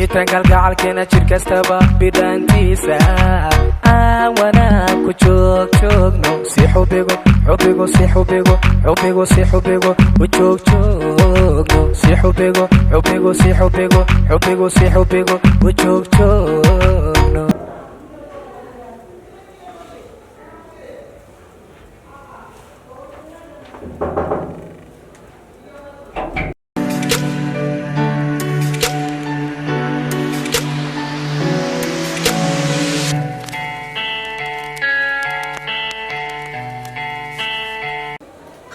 bitan kalgacalkeena jir kastaba bidhaantiisa aan wanaag ku joogno si xubigo u joogno si xubigo u joogno.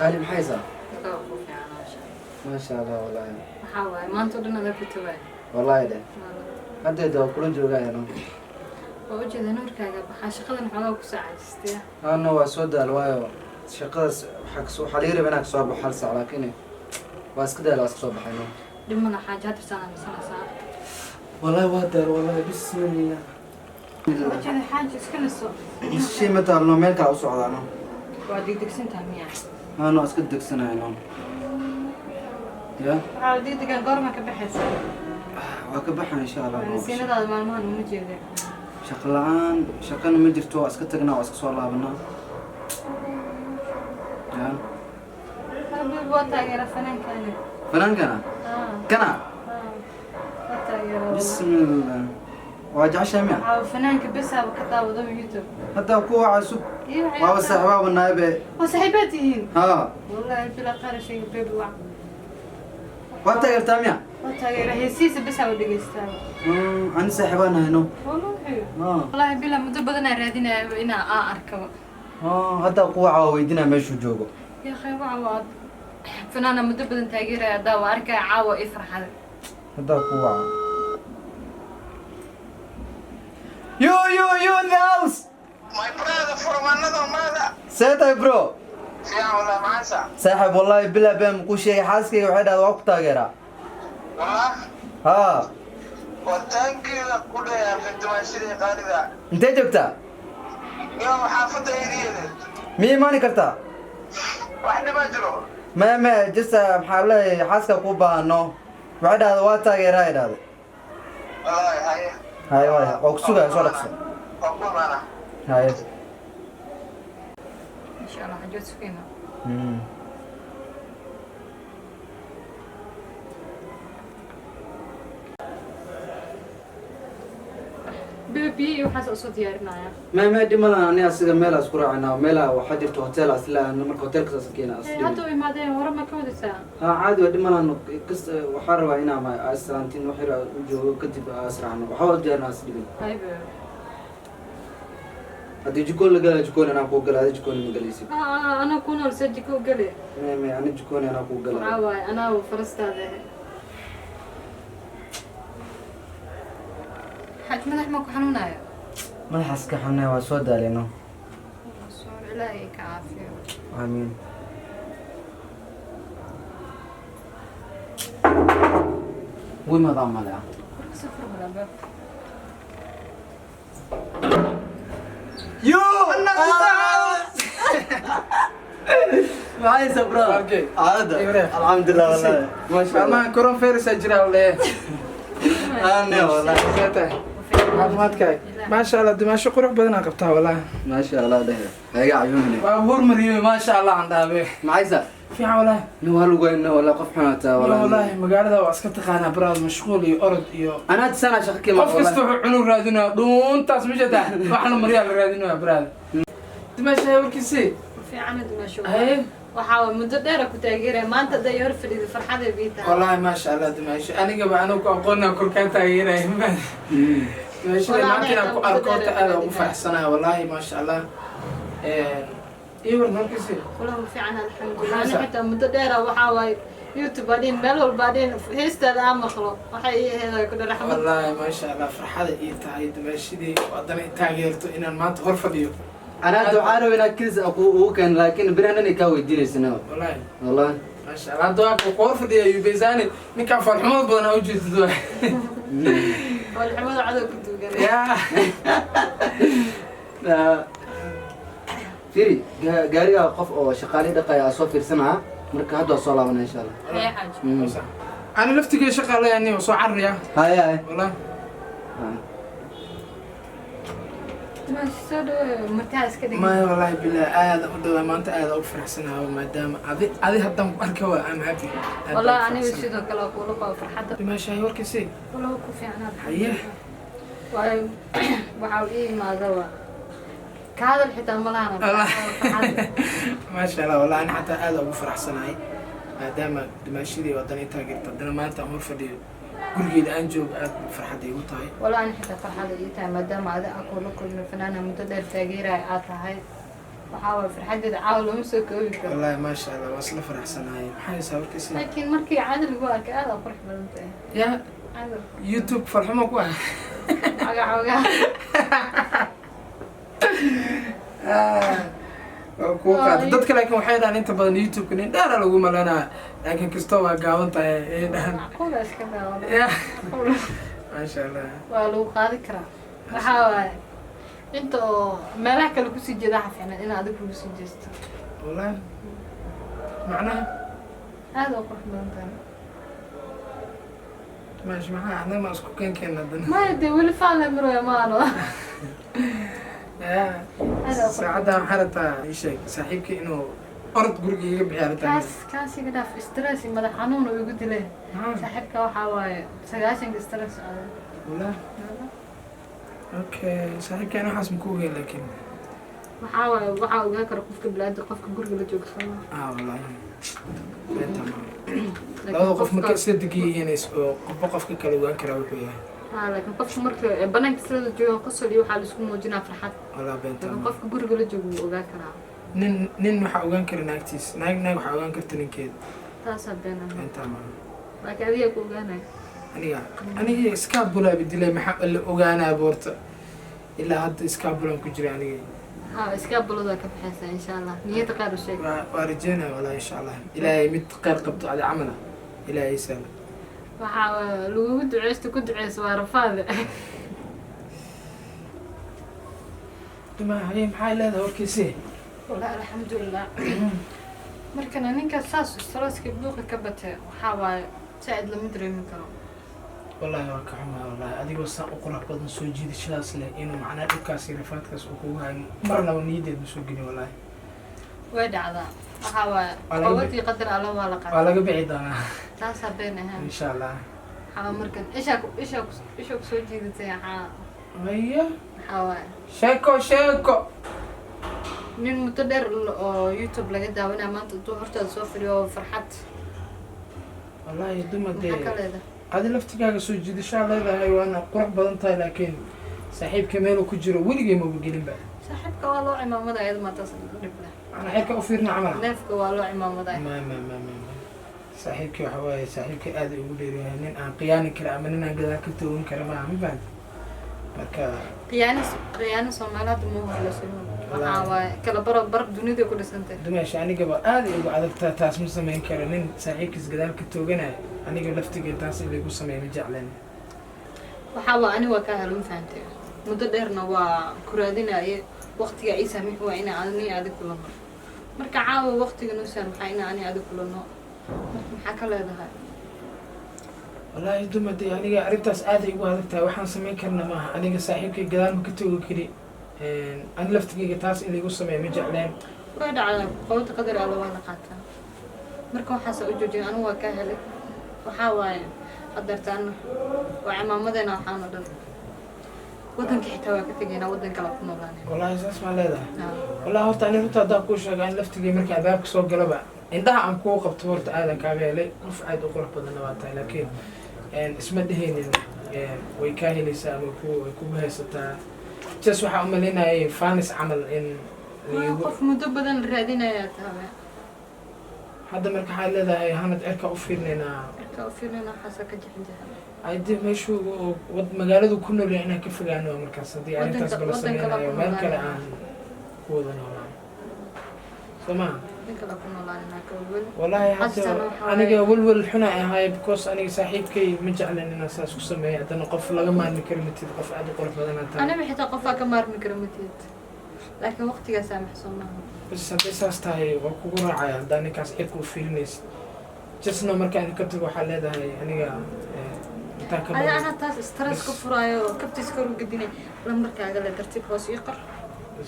قالي محيزة ما شاء الله والله حاوي ما انتو لنا ذا كتبه والله ده هذا ده كلن جوجا يعني وجد نورك يا بحا شقدن xogaa ku saacadistay أنا واسود الوايو شقة حكسو حليري بينك صوب حال ساعة لكن واسكده لا صوب حينه دمنا حاجات سنة ساعة والله وادر والله بسم الله وجد حاجة سكن الصوب الشيء متى إنه ملك أو سعدانه واديك دكسنتها مياه أنا أسكت دكسنا هنا يا عادي دكان قرمة كبحث وكبحنا إن شاء الله نسينا هذا المال مو مجيده شقلان ما جرتوا أسكت تجنا وأسكت سؤال لابنا يا أبي بوتا يا فنان كان كنا بسم الله واجع شامع فنان كبسها وكتاب وضم يوتيوب هذا كوا عسب ما بس أحباب النائب وصاحباتي ها والله بلا قارة شيء بيبي وع وأنت يا تامية وتا يا هي سيس بسها ودقيستها أنا سحبانها هنا والله حلو والله بلا مدة بدنا رادينا إنا أركب هذا كوا عويدنا مشوا جوجو يا أخي وعواد فنانة مدة بدنا تاجيرها دا وأركع عاوة يفرح هذا هذا كوا You in the house. My brother from another mother. Say that bro. فيها ولا معسى. صاحب والله بلا بهم كل شيء حاسكي وحيد هذا وقت تاجرة. والله. ها. وتانكي لكل يا بنت ماشي قارئة. أنت جبتها. يوم حافظة هدية. مين ماني كرتا. واحنا ما جرو. ما جسا محله حاسكا كوبا إنه وحيد هذا وقت تاجرة هذا. والله هاي. هاي واي أقصوها شو رأسك؟ أقول أنا. هاي. إن شاء الله حاجات سكينة بيبي وحاسة صوت يارنا ما دي ملا أنا أصير ملا أذكر عنها ملا وحجرت هوتيل أصلا أنا مرة هوتيل كذا سكينة أصلا. هاتوا ما ده ورا ما كود ساعة. ها عادي ودي ملا إنه قص وحروا هنا ما أسرانتين وحرة جو كتب أسرعنا وحاول جرنا أصلي. هاي هذا جكون لقلا جكون أنا أقول قلا هذا جكون مقليسي. أنا كون أرسل جكو قلي. ما أنا جكون أنا أقول قلا. عواي أنا وفرست هذا. حاج مدح ماكو حنونة يا. ما حسك حنا وسود علينا. صور لا يكافي. آمين. وين ما ضام عليها؟ صفر ولا باب. يو معي سبرا اوكي هذا الحمد لله والله ما شاء الله ما كورونا فيروس اجرا ولا ايه انا والله caafimaadkaaga maasha allah dimaasho qurux badan aan qabtaa walahi ما شاء الله ده هيا عيوني waa hormariyay maasha allah aan dhaabe معيسة fiican walahi نوال وين ولا قف حناتا ولا walahi magaalada waa iska taqaanaa baraad mashquul iyo orod iyo انا سنه شقكي ما qof kasta wuxuu cunug raadinaa dhuuntaas ma jeedaa waxna maryaa la raadinaa baraad dimaasho warkiisii في عمد ما شو هاي وحاول مدة ديرة كنت أجيرها ما أنت ده يعرف اللي فرحة بيتها والله ما شاء الله دمشق أنا قبل أنا كقولنا كل كان تغييره دمشق ما كنا أركض أنا وفرح سنة والله ما شاء الله إيه ورناك يصير كلهم في عنها الحمد لله أنا حتى مدة ديرة وحاول يوتيوب بعدين ملول بعدين هيست هذا مخلوق وحي هذا كله رحمة والله ما شاء الله فرحة إيه تاعي دمشق دي وأنا تغيرت إن ما تغرف ديو انا دعاء ولا كز اكو كان لكن برهنا كاوي ديني سنه والله ما شاء الله دعاء غرف دي يبيزاني نكان فرحمود بدنا وجه دوا والحمد عدو كنت قال يا فيري قاري قف او شقالي دقايا سو فيرسنها marka hadda soo laabanaa insha Allah هي حاجة أنا لفتي شغالة يعني وصعر يا هاي والله ما شو مرتاح كده ما والله بالله هذا أدوه ما أنت هذا أفرح سنة وما دام هذه هدم أركوا أنا هابي والله أنا وشيدو كلا أقول لك فرحة ما شاي وركسي ولا هو كوفي أنا حيه وحاول إيه ما ذوى كهذا الحتى ملانا ما شاء الله والله أنا حتى هذا أفرح سنة ما دام دمشقي ودني تاجر تدنا ما أنت أمر فدي قرقي الآن جو فرحة دي وطاي والله أنا حتى فرحة دي ما دام هذا أقول لك إنه فنانة متدر تاجيرة عطاها وحاول فرحة دي عاول أمسك والله ما شاء الله وصل فرح سنة هاي صار كسي لكن مركي عادل جواك هذا فرح بلنتين يا عادل يوتيوب فرح ما قوي عقا dadka laakiin waxay dhahaan inta badan youtube-ka nin dheera lagu malanaa laakiin kastoo waa gaaban tahay ay dhahaan معقولة إيش كذا maasha allah ولو قاضي كرا وحاول أنت ملاك اللي كوسي جدا حفينا أنا أديك كوسي جست والله macnaha هذا أقول بلنتين maash maxaa anaga ma isku keenkeena haddana ما يدري ولا فعلا مرة يا مانو saacadda maxaa rabtaa ii sheeg saaxiibkii inuu orod guriga iga bixiya rabtaa كاس يقدر في استرس ماذا حنون ويقول لي صاحبك وحاواي سجاشن استرس والله okay saaxiibkeen waxaas ma ku ogeyn laakiin وحاواي وحاواي كره قفك بلاد قفك guriga la joogto والله beenta ma labada qof markay isla degan yihiin qofba qofka kale ogaan karaa wuxuu yahay لكن قفك markay banaanka sida joogo qosol iyo waxa la isku muujinaa farxad والله beenta لكن qofka guriga la joogo wuu ogaan karaa nin waxa ogaan kara naagtiis naag waxa ogaan karta ninkeeda taas beena beenta ma laakiin adiga ku ogaanay aniga iskaabula bidilay maxaa la ogaanaa boorta ilaa hadda iskaabulan ku jira aniga iskaabulada ka baxaysa insha Allah niyada qaar u sheeg waa rajeynaa wallahi insha Allah ilaahay mid qeyr qabto adi camala ilaahay sala waxa lagu duceysto ku duceyso waa rafaade ma hay maxay leedahay warkiisii والله الحمد لله markana ninka saas stress-ka buuqa ka batay waxa waay saad la midreemi karo wallahi waa ka xumaa wallahi adigoo saa u qurux badan soo jiidashadaas leh inuu macnaa dhibkaas iyo rafaadkaas uu kugu hayo marnaba niyadeed ma soo gelin wallahi way dhacdaa waxa waay qowati qadar Allah waa la qaaday waa laga bixi doonaa taas habeen ahaan insha Allah waxa markan isha ku soo jiidatay waxa ayo waxa waay sheeko nin muddo dheer oo YouTube laga daawanaa maanta intuu hortaada soo fadhiyo farxad wallahi dumadee maxaa ka leedahay adi laftigaaga soo jiidashaa leedahay waana qurux badan tahay laakiin saaxiibka meeluu ku jiro weligay maba gelinba saaxiibka waa loo cimaamada ayada maantaas dhib leh ana xeerka u fiirna camala neefka waa loo cimaamada ma saaxiibkii waxa waaye saaxiibkii aad ay ugu dheeryahay nin aan qiyaani kara ama nin aan gadaal ka toogan kara maaha ma fahanti marka qiyaano Soomaaliyeed ma horeyso waxa waay kala bar dunida ku dhisantay dumaasha anigaba aad ay ugu adagtaa taas ma samayn karo nin saaxiibkiis gadaal ka tooganaya aniga laftigee taas in lagu sameeyo ma jecleen waxa waa ani waa ka helin fahantay muddo dheerna waa ku raadinayay waqtiga ay saamix waa in aan adig kulano marka caawa waqtiga noo saamxay in aan adig kulano maxaa ka leedahay wallahi dumadee aniga arrintaas aad ay ugu adagtahay waxaan samayn karna maaha aniga saaxiibkay gadaal ma ka tooga kari ani laftigeyga taas in lagu sameeyo ma jecleen way dhacdaa qowta qadar alla waa la qaataa marka waxaas u joojin anigu waa ka helay waxa waaye qadartaan waa cimaamadeena waxaan oo dhan wadanka xitaa waa ka tegaynaa wadan kale ku noolaanay wallahi saas maa leedahay wallahi horta ani runta haddaan kuu sheega in laftigey marka albaabka soo galaba indhaha aan kuu qabto horta aadan kaaga helay qof aad u qurux badanna waa tahay laakiin isma dhehaynin way kaa helaysaa ama way kugu haysataa jas waxaa u malaynayay fanis camal in qof muddo badan raadinaya tahay hadda marka waxaad leedahay hanad cirka u fiirnaynaa xasa ka jixinjaha ayde meeshuu magaaladu ku nool yahay inaan ka fogaano markaas haddii arrintaas bala sameynayo meel kale aan ku wada noolaan soo maha wallahi hadda aniga welwel xuna ahaay because aniga saaxiibkay ma jeclen inaan saas ku sameeyo haddana qof laga maarmi karo matid qof aad u qurux badan aan tahay aniga xitaa qofaa ka maarmi karo matid laakiin waqtigaa saamaxsan maaha bas hadday saas tahay waa kugu raacaya haddaa ninkaas cirka u fiirinaysid jasno markaan ka tago waxaa leedahay aniga intaan ka هذا أنا تاس ستريس كفرايو كبتس كرو قديني لما كاغا لا ترتيب هوس يقر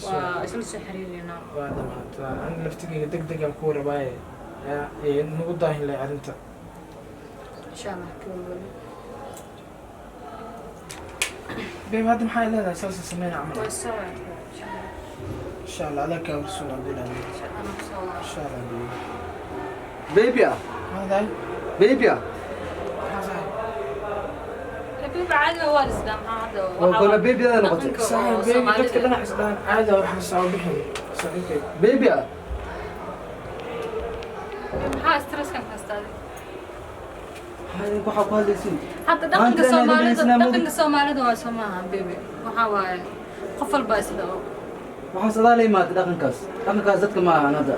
واسل سحريرنا waa dhamaata an laftigeyga degdegan ku rabaaye nagu daahin leh arrinta إن شاء الله كل beeb hadda maxay leedahay saasa sameyna camal وسوي insha allah adaa kaa warsuun abdullahi أنا بصور insha allah baby hada baby حبيبي عادي هو الإسلام هذا وكنا baby هذا نقطة saxan beebi dadka dhinac isdhaan caada waxaa soo bixin saaxiibkay baby ها ستريس كان كاستادي هذا كوحة كواليسين حتى ما أنت دقن أنا الصومالي نبي دقن الصومالي هو سماها بيبي وحاول قفل بايس ده waxaa sadaalay maad dhaqankaas dadka ma aha anada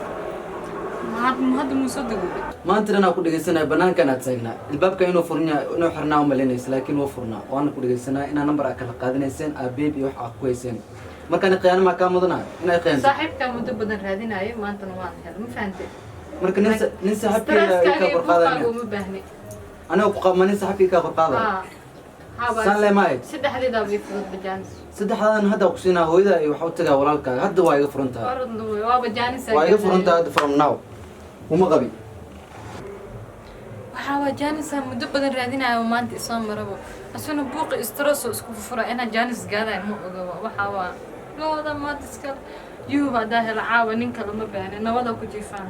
ما هذا مصدق maanta dhan aan ku dhegeysanaya banaankan aad taagnaa ilbaabka inuu xirnaa umalaynaysa laakiin wuu furnaa waana ku dhegeysanaa inaa nambar aa kala qaadanayseen aabeeb iyo wax aa ku hayseen markaan khiyaano maa kaa mudanaa inay khiyaanto صاحبك مدة بدن هذه ما أنت نوان هذا ما فهمت marka nin saaxiibkeyga kaa qorqaadaya وما بهني aniga ku qabma nin saaxiibkeyga kaa qorqaadaya saan lee mahayd سد حديد أبي فوت بجانس saddexdaan hadda ku siinaa hooyada iyo waxa u tagaa walaalkaaga hadda waa iga furan tahay أرد نوي وابا جانس waa iga furan tahay hadda from now uma qabi waxaa jaanis muddo badan raadinayo maanta isoo marabo asuna buuqi istresso isku fura inaa jaanis gaadayo ma ogawa waxaa waa looda maanta iska yuhuba hadaa hela caawa ninka lama baahne nabada ku jiifaan